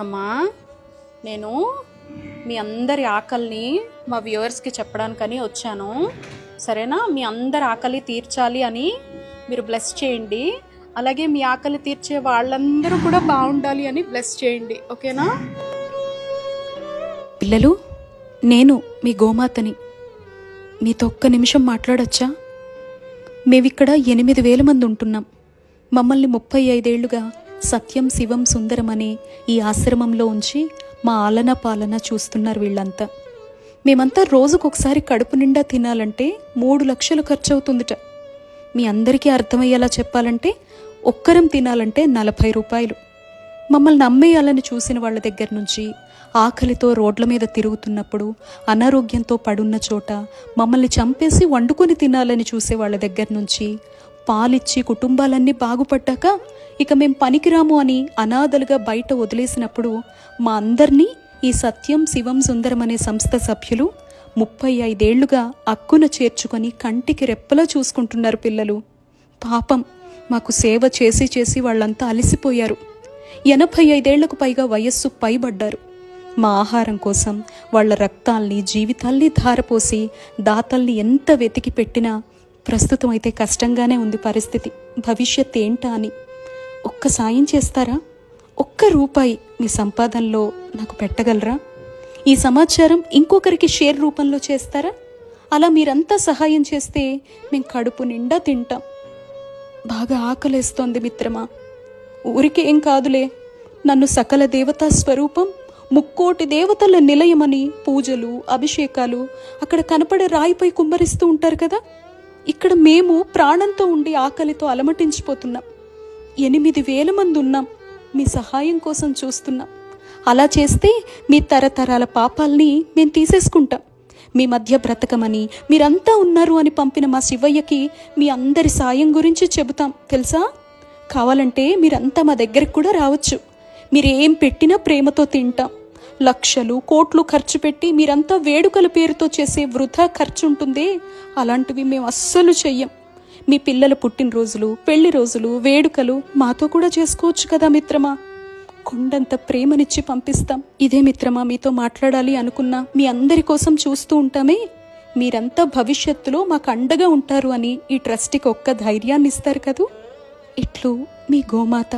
అమ్మా, నేను మీ అందరి ఆకలిని మా వ్యూవర్స్కి చెప్పడానికని వచ్చాను. సరేనా? మీ అందరి ఆకలి తీర్చాలి అని మీరు బ్లెస్ చేయండి. అలాగే మీ ఆకలి తీర్చే వాళ్ళందరూ కూడా బాగుండాలి అని బ్లెస్ చేయండి. ఓకేనా? పిల్లలు, నేను మీ గోమాతని. మీతో ఒక్క నిమిషం మాట్లాడొచ్చా? మేమిక్కడ 8,000 మంది ఉంటున్నాం. మమ్మల్ని 35 ఏళ్లుగా సత్యం శివం సుందరం అనే ఈ ఆశ్రమంలో ఉంచి మా ఆలన పాలన చూస్తున్నారు వీళ్ళంతా. మేమంతా రోజుకొకసారి కడుపు నిండా తినాలంటే 3 లక్షలు ఖర్చు అవుతుందిట. మీ అందరికీ అర్థమయ్యేలా చెప్పాలంటే ఒక్కరం తినాలంటే 40 రూపాయలు. మమ్మల్ని అమ్మేయాలని చూసిన వాళ్ళ దగ్గర నుంచి, ఆకలితో రోడ్ల మీద తిరుగుతున్నప్పుడు, అనారోగ్యంతో పడున్న చోట మమ్మల్ని చంపేసి వండుకొని తినాలని చూసే వాళ్ళ దగ్గర నుంచి, పాలిచ్చి కుటుంబాలన్నీ బాగుపడ్డాక ఇక మేం పనికిరాము అని అనాథలుగా బయట వదిలేసినప్పుడు మా అందరినీ ఈ సత్యం శివం సుందరం అనే సంస్థ సభ్యులు 35 ఏళ్లుగా అక్కున చేర్చుకొని కంటికి రెప్పలా చూసుకుంటున్నారు. పిల్లలు పాపం మాకు సేవ చేసి చేసి వాళ్ళంతా అలసిపోయారు. 85 ఏళ్లకు పైగా వయస్సు పైబడ్డారు. మా ఆహారం కోసం వాళ్ళ రక్తాల్ని జీవితాల్ని ధారపోసి దాతల్ని ఎంత వెతికి పెట్టినా ప్రస్తుతం అయితే కష్టంగానే ఉంది పరిస్థితి. భవిష్యత్ ఏంటా అని ఒక్క సాయం చేస్తారా? ఒక్క రూపాయి మీ సంపాదనలో నాకు పెట్టగలరా? ఈ సమాచారం ఇంకొకరికి షేర్ రూపంలో చేస్తారా? అలా మీరంతా సహాయం చేస్తే మేము కడుపు నిండా తింటాం. బాగా ఆకలేస్తోంది మిత్రమా. ఊరికి ఏం కాదులే, నన్ను సకల దేవతా స్వరూపం, 3,000,000 దేవతల నిలయమని పూజలు అభిషేకాలు అక్కడ కనపడే రాయిపై కుమ్మరిస్తూ ఉంటారు కదా. ఇక్కడ మేము ప్రాణంతో ఉండి ఆకలితో అలమటించిపోతున్నాం. 8,000 మంది ఉన్నాం. మీ సహాయం కోసం చూస్తున్నాం. అలా చేస్తే మీ తరతరాల పాపాల్ని మేము తీసేసుకుంటాం. మీ మధ్య బ్రతకమని మీరంతా ఉన్నారు అని పంపిన మా శివయ్యకి మీ అందరి సాయం గురించి చెబుతాం తెలుసా. కావాలంటే మీరంతా మా దగ్గరికి కూడా రావచ్చు. మీరేం పెట్టినా ప్రేమతో తింటాం. లక్షలు కోట్లు ఖర్చు పెట్టి మీరంతా వేడుకల పేరుతో చేసే వృధా ఖర్చు ఉంటుందే, అలాంటివి మేము అస్సలు చెయ్యం. మీ పిల్లల పుట్టినరోజులు, పెళ్లి రోజులు, వేడుకలు మాతో కూడా చేసుకోవచ్చు కదా మిత్రమా. కొండంత ప్రేమనిచ్చి పంపిస్తాం. ఇదే మిత్రమా మీతో మాట్లాడాలి అనుకున్నా. మీ అందరి కోసం చూస్తూ ఉంటామే. మీరంతా భవిష్యత్తులో మాకు అండగా ఉంటారు అని ఈ ట్రస్ట్కి ఒక్క ధైర్యాన్ని ఇస్తారు కదూ. ఇట్లు మీ గోమాత.